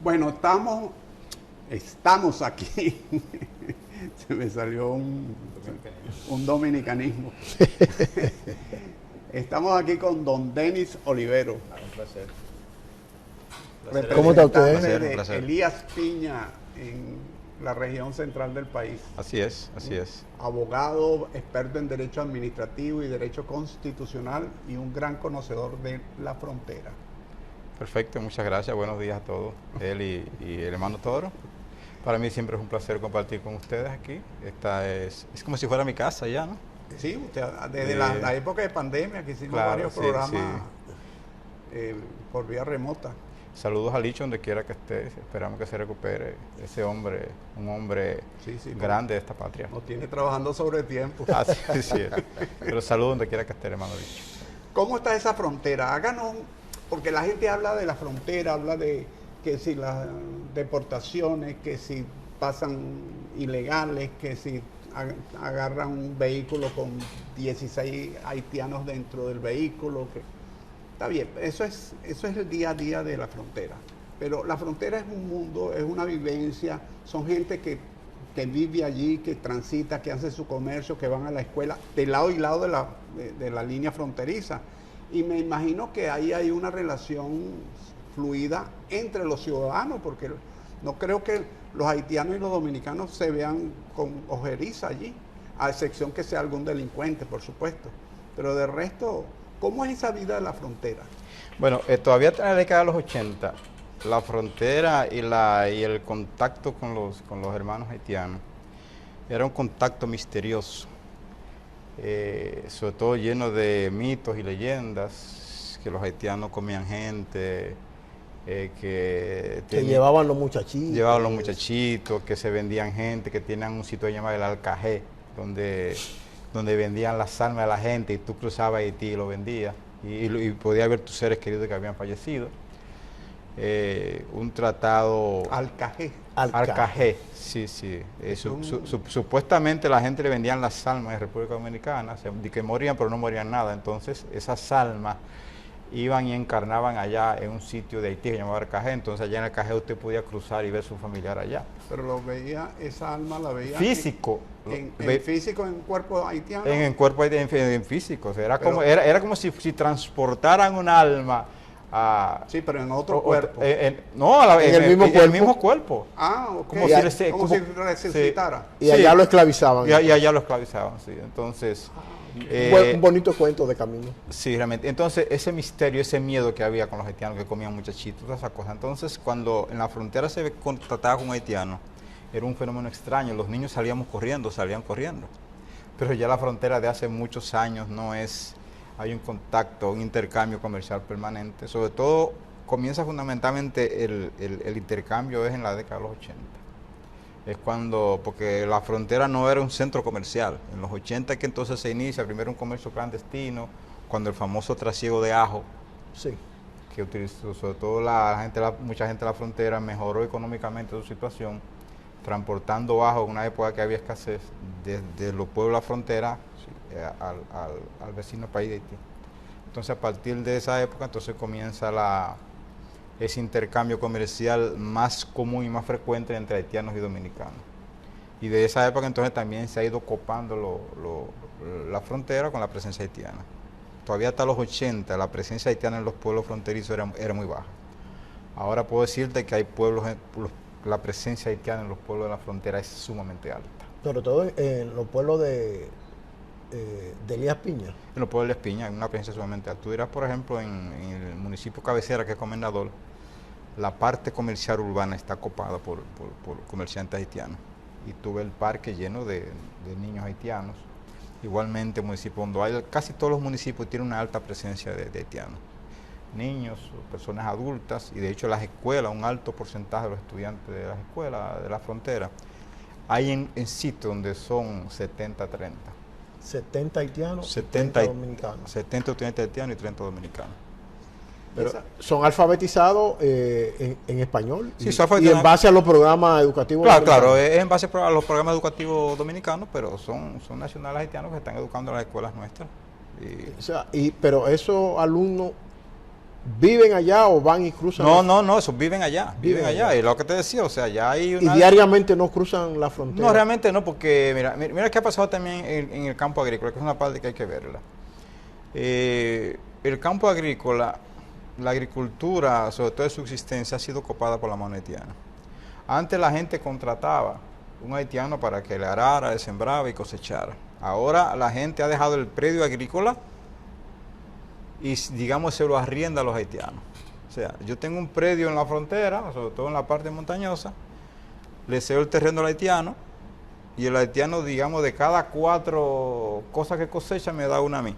Bueno, estamos aquí. Se me salió un dominicanismo. Estamos aquí con don Denis Olivero. Un placer. ¿Cómo está usted? Representante Un placer. de Elías Piña en la región central del país. Así es. Abogado, experto en derecho administrativo y derecho constitucional y un gran conocedor de la frontera. Perfecto, muchas gracias. Buenos días a todos. Él y el hermano Toro. Para mí siempre es un placer compartir con ustedes aquí. Esta es como si fuera mi casa ya, ¿no? Sí, usted, desde la época de pandemia que hicimos Claro, varios sí, programas por vía remota. Saludos a Licho donde quiera que esté. Esperamos que se recupere ese hombre, un hombre Sí, grande de esta patria. Nos tiene trabajando sobre tiempo. Así es. Pero saludos donde quiera que esté, hermano Licho. ¿Cómo está esa frontera? Háganos, porque la gente habla de la frontera, habla de que si las deportaciones, que si pasan ilegales, que si agarran un vehículo con 16 haitianos dentro del vehículo. Está bien, eso es el día a día de la frontera. Pero la frontera es un mundo, es una vivencia, son gente que vive allí, que transita, que hace su comercio, que van a la escuela, de lado y lado de la línea fronteriza. Y me imagino que ahí hay una relación fluida entre los ciudadanos, porque no creo que los haitianos y los dominicanos se vean con ojeriza allí, a excepción que sea algún delincuente, por supuesto. Pero de resto, ¿cómo es esa vida de la frontera? Bueno, todavía en la década de los 80, la frontera y el contacto con los hermanos haitianos era un contacto misterioso, sobre todo lleno de mitos y leyendas, que los haitianos comían gente, que llevaban los muchachitos. Llevaban los muchachitos, que se vendían gente, que tenían un sitio llamado el Alcajé, donde vendían las almas de la gente y tú cruzabas Haití y lo vendías. Y podías ver tus seres queridos que habían fallecido. Un tratado... Alcajé, sí. Supuestamente la gente le vendían las almas en República Dominicana, que morían pero no morían nada. Entonces esas almas iban y encarnaban allá en un sitio de Haití que se llamaba Alcajé. Entonces allá en Alcajé usted podía cruzar y ver su familiar allá. Pero lo veía, esa alma la veía... Físico. Físico, en cuerpo haitiano. En cuerpo en físico. O sea, era como si transportaran un alma a... Sí, pero en otro cuerpo. En el mismo cuerpo. Ah, ok. Como si resucitara. Sí. Y allá lo esclavizaban. Y allá lo esclavizaban, sí. Entonces... un bonito cuento de camino. Sí, realmente. Entonces, ese misterio, ese miedo que había con los haitianos que comían muchachitos, todas esas cosas. Entonces, cuando en la frontera se trataba con haitianos, era un fenómeno extraño. Los niños salían corriendo. Pero ya la frontera de hace muchos años no es... Hay un contacto, un intercambio comercial permanente. Sobre todo, comienza fundamentalmente el intercambio es en la década de los 80. Es porque la frontera no era un centro comercial. En los 80 que entonces se inicia primero un comercio clandestino, cuando el famoso trasiego de ajo, sí, que utilizó sobre todo mucha gente de la frontera, mejoró económicamente su situación, transportando ajo en una época que había escasez, desde los pueblos de la frontera al vecino país de Haití. Entonces a partir de esa época entonces comienza ese intercambio comercial más común y más frecuente entre haitianos y dominicanos. Y de esa época entonces también se ha ido copando la frontera con la presencia haitiana. Todavía hasta los 80 la presencia haitiana en los pueblos fronterizos era muy baja. Ahora puedo decirte que hay pueblos, la presencia haitiana en los pueblos de la frontera es sumamente alta. Sobre todo en los pueblos de Elías Piña. En los pueblos de Elías Piña hay una presencia sumamente alta. Tú dirás, por ejemplo, en el municipio cabecera, que es Comendador, la parte comercial urbana está copada por comerciantes haitianos. Y tú ves el parque lleno de niños haitianos. Igualmente, el municipio donde casi todos los municipios tienen una alta presencia de haitianos. Niños, personas adultas, y de hecho las escuelas, un alto porcentaje de los estudiantes de las escuelas de la frontera, hay en sitios donde son 70-30. 70 haitianos, 70 dominicanos. 70 estudiantes haitianos y 30 dominicanos. Pero son alfabetizados en español, sí, y en base a los programas educativos. Claro, es en base a los programas educativos dominicanos, pero son nacionales haitianos que están educando en las escuelas nuestras. Pero esos alumnos ¿Viven allá o van y cruzan? No, esos viven allá, viven allá. Y lo que te decía, o sea, ya hay una... ¿Y diariamente no cruzan la frontera? No, realmente no, porque mira qué ha pasado también en el campo agrícola, que es una parte que hay que verla. El campo agrícola, la agricultura, sobre todo de subsistencia, ha sido copada por la mano haitiana. Antes la gente contrataba un haitiano para que le arara, le sembraba y cosechara. Ahora la gente ha dejado el predio agrícola y, digamos, se lo arrienda a los haitianos. O sea, yo tengo un predio en la frontera, sobre todo en la parte montañosa, le cedo el terreno al haitiano y el haitiano, digamos, de cada 4 cosas que cosecha me da una a mí.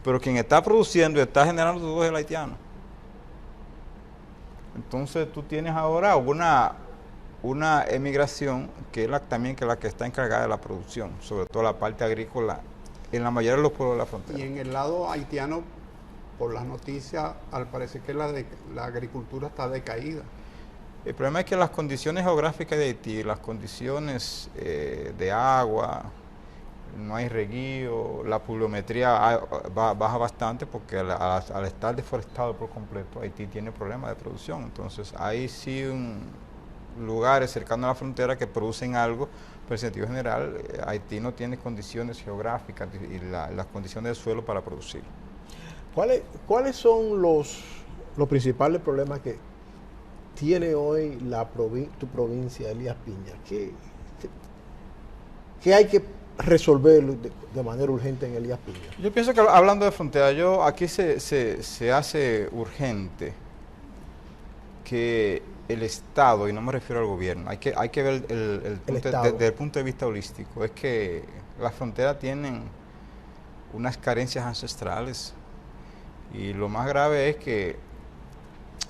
Pero quien está produciendo y está generando todo es el haitiano. Entonces tú tienes ahora una emigración que es también la que está encargada de la producción, sobre todo la parte agrícola, en la mayoría de los pueblos de la frontera. Y en el lado haitiano, por las noticias, al parecer que la agricultura está decaída. El problema es que las condiciones geográficas de Haití, las condiciones de agua, no hay reguío, la pluviometría baja bastante porque al estar deforestado por completo, Haití tiene problemas de producción. Entonces hay sí lugares cercanos a la frontera que producen algo, pero en sentido general Haití no tiene condiciones geográficas y las condiciones del suelo para producir. ¿Cuáles son los principales problemas que tiene hoy tu provincia, Elías Piña? ¿Qué hay que resolver de manera urgente en Elías Piña? Yo pienso que, hablando de frontera, aquí se hace urgente que el Estado, y no me refiero al gobierno, hay que ver el punto desde el punto de vista holístico, es que las fronteras tienen unas carencias ancestrales y lo más grave es que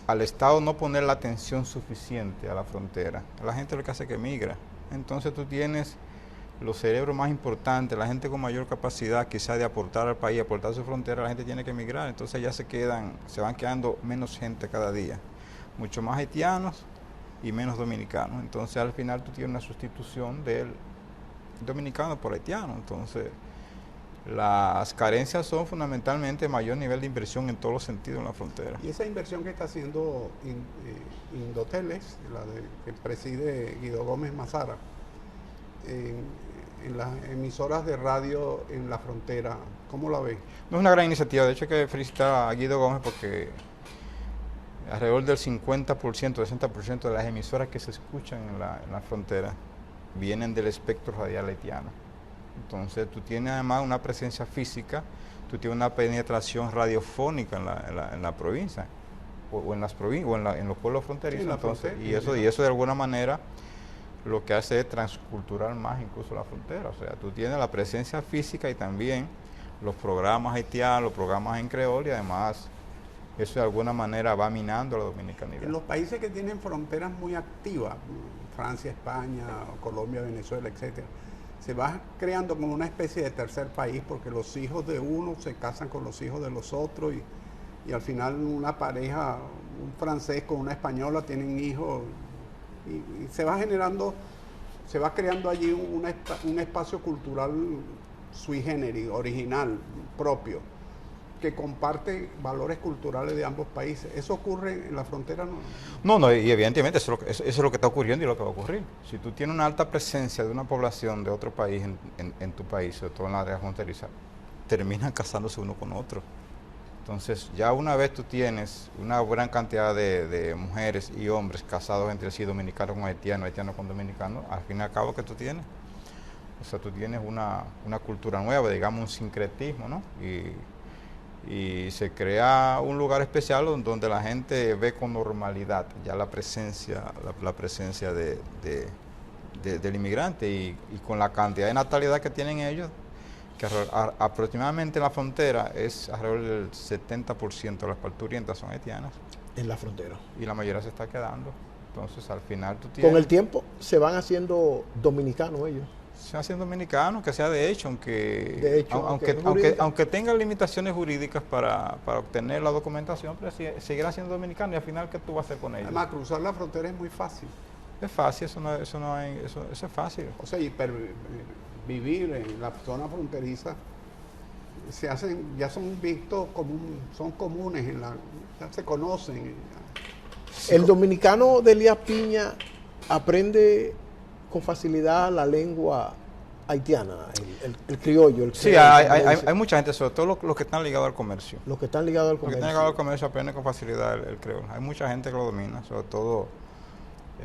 al Estado no poner la atención suficiente a la frontera, la gente lo que hace es que migra. Entonces tú tienes los cerebros más importantes, la gente con mayor capacidad quizá de aportar al país, aportar a su frontera, la gente tiene que emigrar, entonces ya se van quedando menos gente cada día, mucho más haitianos y menos dominicanos. Entonces al final tú tienes una sustitución del dominicano por haitiano. Entonces las carencias son fundamentalmente mayor nivel de inversión en todos los sentidos en la frontera. Y esa inversión que está haciendo Indoteles, que preside Guido Gómez Mazara, en las emisoras de radio en la frontera, ¿cómo la ves? No es una gran iniciativa, de hecho hay que felicitar a Guido Gómez porque alrededor del 50%, 60% de las emisoras que se escuchan en la frontera vienen del espectro radial haitiano. Entonces tú tienes además una presencia física, tú tienes una penetración radiofónica en la provincia o en los pueblos fronterizos. Entonces, y eso de alguna manera lo que hace es transcultural más incluso la frontera. O sea, tú tienes la presencia física y también los programas haitianos, los programas en creol, y además eso de alguna manera va minando la dominicanidad. En los países que tienen fronteras muy activas, Francia, España, Colombia, Venezuela, etcétera, se va creando como una especie de tercer país porque los hijos de uno se casan con los hijos de los otros y al final una pareja, un francés con una española tienen hijos y se va generando, se va creando allí un espacio cultural sui generis, original, propio, que comparte valores culturales de ambos países. ¿Eso ocurre en la frontera? No, y evidentemente eso es lo que está ocurriendo y lo que va a ocurrir. Si tú tienes una alta presencia de una población de otro país en tu país, sobre todo en la área fronteriza, terminan casándose uno con otro. Entonces, ya una vez tú tienes una gran cantidad de mujeres y hombres casados entre sí, dominicanos con haitianos, haitianos con dominicanos, al fin y al cabo, ¿qué tú tienes? O sea, tú tienes una cultura nueva, digamos un sincretismo, ¿no? Y se crea un lugar especial donde la gente ve con normalidad ya la presencia del inmigrante y con la cantidad de natalidad que tienen ellos, que aproximadamente en la frontera es alrededor del 70% de las parturientas son haitianas. En la frontera. Y la mayoría se está quedando. Entonces al final tú tienes... Con el tiempo se van haciendo dominicanos ellos. Se hacen dominicanos, que sea de hecho, aunque tengan limitaciones jurídicas para obtener la documentación, pero seguirán siendo dominicanos y al final, ¿qué tú vas a hacer con ellos? Además, cruzar la frontera es muy fácil. Es fácil, eso es fácil. O sea, vivir en la zona fronteriza se hacen, ya son vistos como son comunes ya se conocen. El dominicano de Elías Piña aprende con facilidad la lengua haitiana, el criollo. Sí, hay mucha gente, sobre todo los que están ligados al comercio. Los que están ligados al Los que comercio. están ligados al comercio aprenden con facilidad el creol. Hay mucha gente que lo domina, sobre todo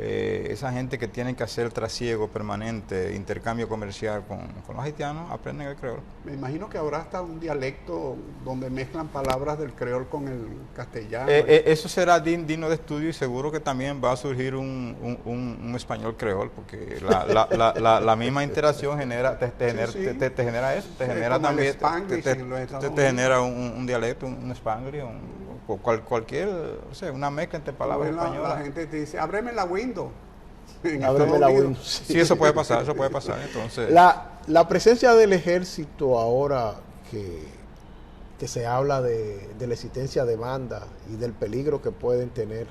esa gente que tiene que hacer trasiego permanente, intercambio comercial con los haitianos, aprenden el creol. Me imagino que habrá hasta un dialecto donde mezclan palabras del creol con el castellano. Eso será digno de estudio y seguro que también va a surgir un español creol, porque la misma interacción genera, te genera eso, te genera también, te genera un dialecto, un spanglish, cualquier, o sea, una mezcla entre palabras españolas. La gente te dice, ábreme la window. Ábreme la window. Sí, eso puede pasar, entonces. La presencia del ejército ahora que se habla de la existencia de bandas y del peligro que pueden tener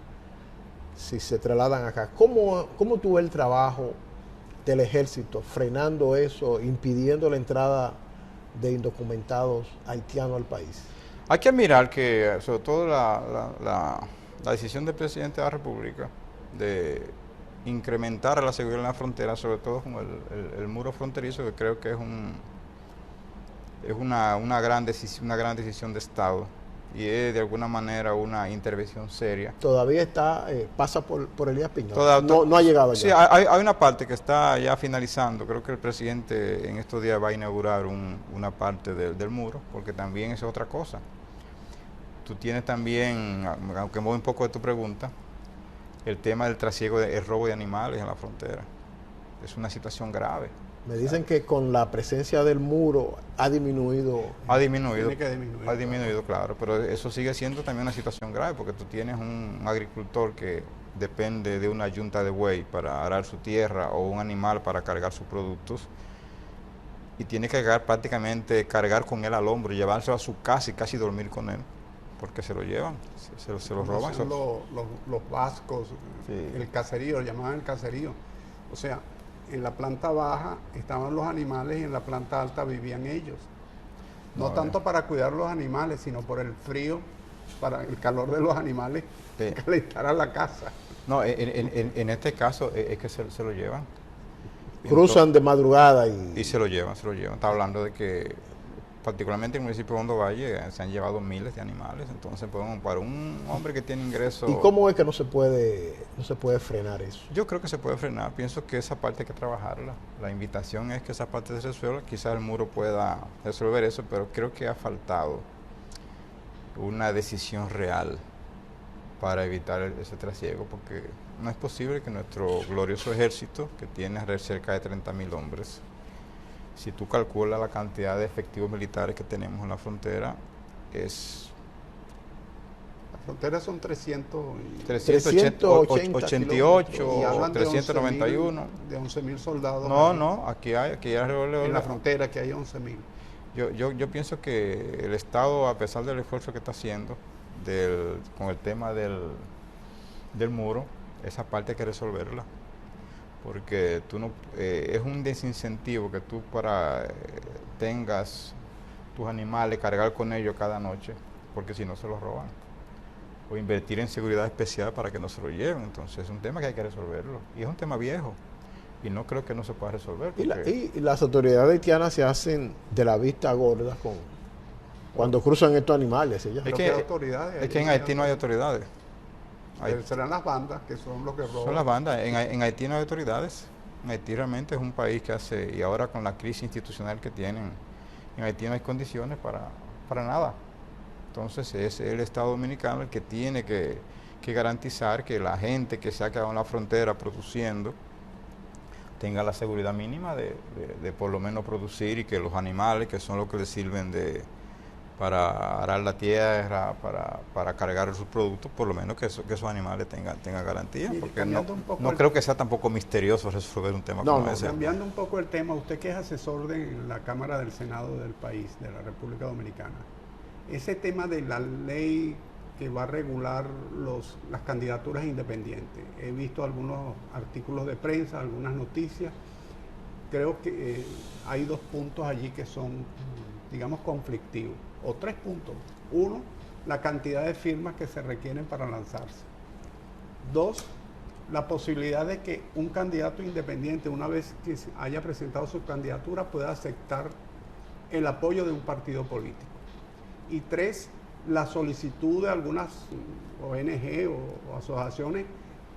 si se trasladan acá, ¿cómo tú ves el trabajo del ejército frenando eso, impidiendo la entrada de indocumentados haitianos al país? Hay que admirar que, sobre todo la decisión del presidente de la República de incrementar la seguridad en la frontera, sobre todo con el muro fronterizo, que creo que es una gran decisión de Estado y es de alguna manera una intervención seria. Todavía pasa por Elías Piña. No ha llegado allá. Sí, hay una parte que está ya finalizando. Creo que el presidente en estos días va a inaugurar una parte del muro, porque también es otra cosa. Tú tienes también, aunque me voy un poco de tu pregunta, el tema del trasiego, el robo de animales en la frontera. Es una situación grave. Me dicen que con la presencia del muro ha disminuido. Ha disminuido. Tiene que disminuir. Ha disminuido, claro, pero eso sigue siendo también una situación grave, porque tú tienes un agricultor que depende de una yunta de buey para arar su tierra o un animal para cargar sus productos, y tiene que cargar con él al hombro y llevárselo a su casa y casi dormir con él, porque se lo llevan, se lo roban. Son los vascos, Sí. El caserío, lo llamaban el caserío. O sea, en la planta baja estaban los animales y en la planta alta vivían ellos. No tanto para cuidar los animales, sino por el frío, para el calor de los animales, Sí. calentar a la casa. No, en este caso es que se lo llevan. Cruzan de madrugada y se lo llevan. Está hablando de que particularmente en el municipio de Hondo Valle se han llevado miles de animales, entonces para un hombre que tiene ingresos... ¿Y cómo es que no se puede frenar eso? Yo creo que se puede frenar, pienso que esa parte hay que trabajarla. La invitación es que esa parte se resuelva, quizás el muro pueda resolver eso, pero creo que ha faltado una decisión real para evitar ese trasiego, porque no es posible que nuestro glorioso ejército, que tiene cerca de 30.000 hombres, si tú calculas la cantidad de efectivos militares que tenemos en la frontera, La frontera son 388, y hablan 391. De 11.000 soldados. No, aquí hay en la frontera que hay 11.000. Yo pienso que el Estado, a pesar del esfuerzo que está haciendo con el tema del muro, esa parte hay que resolverla. Porque es un desincentivo que tú tengas tus animales, cargar con ellos cada noche, porque si no se los roban. O invertir en seguridad especial para que no se lo lleven. Entonces es un tema que hay que resolverlo. Y es un tema viejo. Y no creo que no se pueda resolver. Y las autoridades haitianas se hacen de la vista gorda cuando cruzan estos animales. Es que en Haití no hay autoridades. Serán las bandas que son los que roban. Son las bandas. En Haití no hay autoridades. En Haití realmente es un país que y ahora con la crisis institucional que tienen, en Haití no hay condiciones para nada. Entonces es el Estado Dominicano el que tiene que garantizar que la gente que se ha quedado en la frontera produciendo tenga la seguridad mínima de por lo menos producir, y que los animales, que son los que les sirven para arar la tierra, para cargar sus productos, por lo menos que esos animales tengan garantía, porque no creo que sea tampoco misterioso resolver un tema como ese. Cambiando un poco el tema, usted que es asesor de la Cámara del Senado del país, de la República Dominicana, ese tema de la ley que va a regular las candidaturas independientes, he visto algunos artículos de prensa, algunas noticias, creo que hay dos puntos allí que son digamos, conflictivos. O 3 puntos. 1, la cantidad de firmas que se requieren para lanzarse. 2, la posibilidad de que un candidato independiente, una vez que haya presentado su candidatura, pueda aceptar el apoyo de un partido político. Y 3, la solicitud de algunas ONG o asociaciones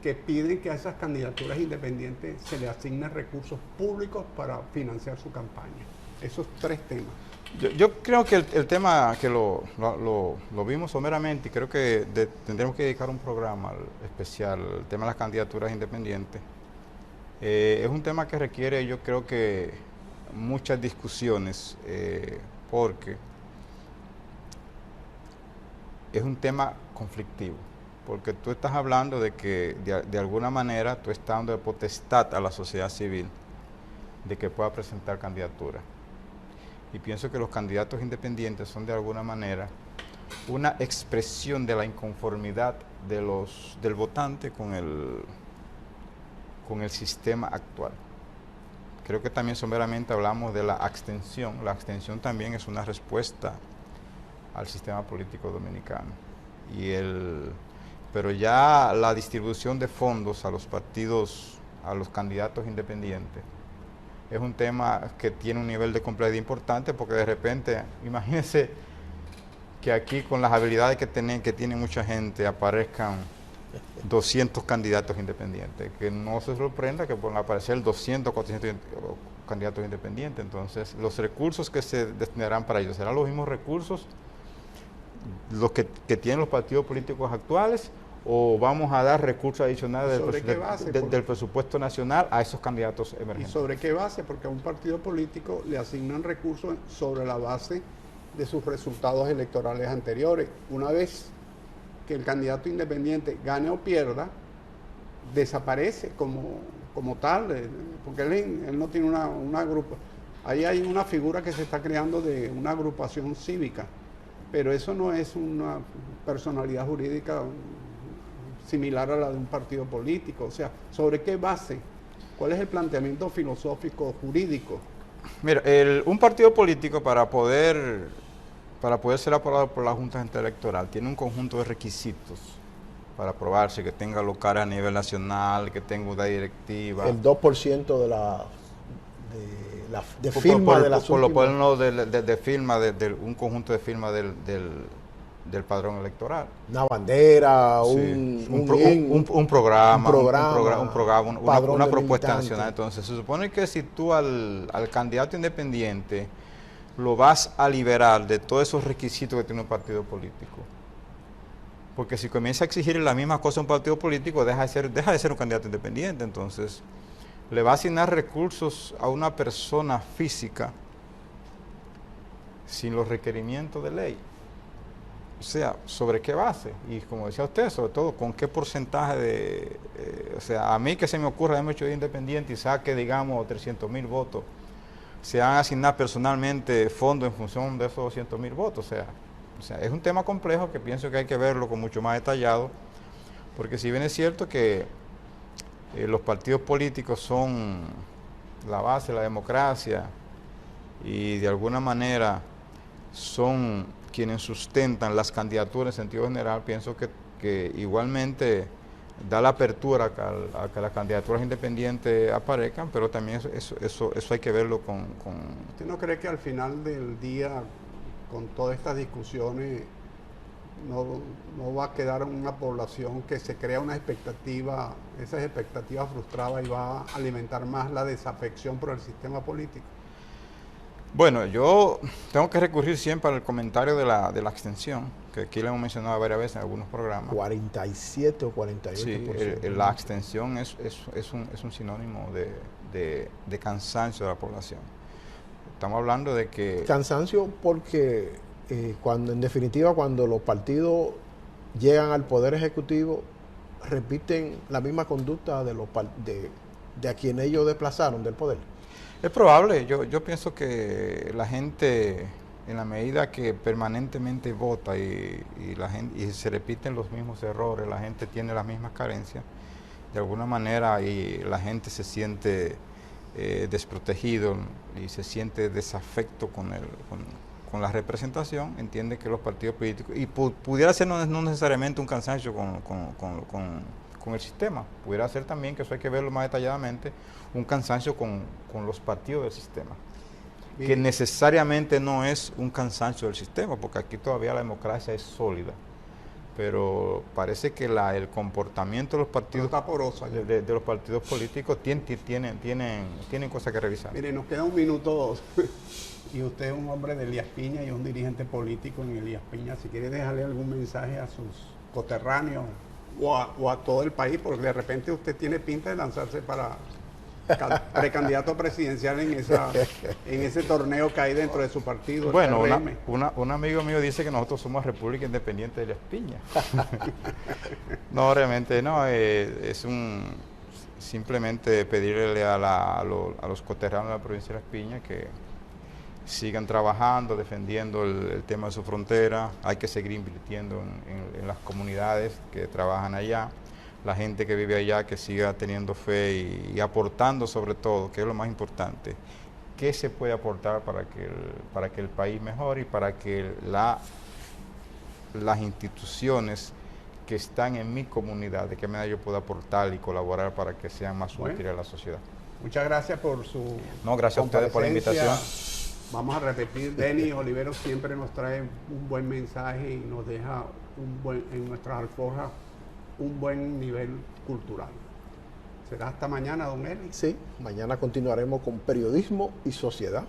que piden que a esas candidaturas independientes se le asignen recursos públicos para financiar su campaña. Esos 3 temas. Yo creo que el tema que lo vimos someramente, y creo que tendremos que dedicar un programa especial, el tema de las candidaturas independientes. Es un tema que requiere, yo creo que, muchas discusiones, porque es un tema conflictivo, porque tú estás hablando de que de alguna manera tú estás dando de potestad a la sociedad civil de que pueda presentar candidaturas. Y pienso que los candidatos independientes son de alguna manera una expresión de la inconformidad del votante con el sistema actual. Creo que también someramente hablamos de la abstención. La abstención también es una respuesta al sistema político dominicano. Pero ya la distribución de fondos a los partidos, a los candidatos independientes, es un tema que tiene un nivel de complejidad importante, porque de repente, imagínense que aquí con las habilidades que tiene mucha gente aparezcan 200 candidatos independientes, que no se sorprenda que puedan aparecer 200, 400 candidatos independientes. Entonces, los recursos que se destinarán para ellos serán los mismos recursos los que tienen los partidos políticos actuales, o vamos a dar recursos adicionales del presupuesto nacional a esos candidatos emergentes. ¿Y sobre qué base? Porque a un partido político le asignan recursos sobre la base de sus resultados electorales anteriores. Una vez que el candidato independiente gane o pierda, desaparece como tal, porque él no tiene una grupo. Ahí hay una figura que se está creando de una agrupación cívica, pero eso no es una personalidad jurídica similar a la de un partido político. O sea, ¿sobre qué base? ¿Cuál es el planteamiento filosófico jurídico? Mira, un partido político para poder ser aprobado por la Junta Central Electoral tiene un conjunto de requisitos para aprobarse, que tenga locales a nivel nacional, que tenga una directiva. El 2% de firma de las últimas. Por lo de firma, un conjunto de firma del padrón electoral. Una bandera, sí, un programa, una propuesta nacional. Entonces, se supone que si tú al candidato independiente lo vas a liberar de todos esos requisitos que tiene un partido político, porque si comienza a exigir la misma cosa a un partido político, deja de ser un candidato independiente. Entonces, le va a asignar recursos a una persona física sin los requerimientos de ley. O sea, ¿sobre qué base? Y como decía usted, sobre todo, ¿con qué porcentaje o sea, a mí que se me ocurra, hemos hecho de independiente y saque, digamos, 300,000 votos, se van a asignar personalmente fondos en función de esos 200,000 votos. O sea, es un tema complejo que pienso que hay que verlo con mucho más detallado, porque si bien es cierto que los partidos políticos son la base de la democracia y de alguna manera son quienes sustentan las candidaturas en sentido general, pienso que igualmente da la apertura a que las candidaturas independientes aparezcan, pero también eso hay que verlo con... ¿Usted no cree que al final del día, con todas estas discusiones, no va a quedar una población que se crea una expectativa, esas expectativas frustradas, y va a alimentar más la desafección por el sistema político? Bueno, yo tengo que recurrir siempre al comentario de la abstención, que aquí lo hemos mencionado varias veces en algunos programas. 47 o 48%. Sí, la abstención es un sinónimo de cansancio de la población. Estamos hablando de que... Cansancio porque en definitiva cuando los partidos llegan al poder ejecutivo repiten la misma conducta de a quien ellos desplazaron del poder. Es probable. Yo pienso que la gente, en la medida que permanentemente vota y se repiten los mismos errores, la gente tiene las mismas carencias, de alguna manera, y la gente se siente desprotegido y se siente desafecto con con la representación, entiende que los partidos políticos, y pudiera ser no necesariamente un cansancio con el sistema, pudiera ser también, que eso hay que verlo más detalladamente, un cansancio con los partidos del sistema. Que necesariamente no es un cansancio del sistema, porque aquí todavía la democracia es sólida, pero parece que el comportamiento de los partidos está poroso de los partidos políticos tienen cosas que revisar. Mire, nos queda un minuto y usted es un hombre de Elías Piña y es un dirigente político en Elías Piña. Si quiere dejarle algún mensaje a sus coterráneos o a todo el país, porque de repente usted tiene pinta de lanzarse para precandidato presidencial en ese torneo que hay dentro de su partido. Bueno, un amigo mío dice que nosotros somos República Independiente de Elías Piña. No, realmente no, simplemente pedirle a los coterráneos de la provincia de Elías Piña que sigan trabajando, defendiendo el tema de su frontera. Hay que seguir invirtiendo en las comunidades que trabajan allá. La gente que vive allá, que siga teniendo fe y aportando sobre todo, que es lo más importante. ¿Qué se puede aportar para que el país mejore y para que las instituciones que están en mi comunidad, de qué manera yo puedo aportar y colaborar para que sean más útiles a la sociedad? Muchas gracias por su gracias a ustedes por la invitación. Vamos a repetir, Denis Oliveros siempre nos trae un buen mensaje y nos deja en nuestras alforjas un buen nivel cultural. ¿Será hasta mañana, don Eli? Sí, mañana continuaremos con periodismo y sociedad.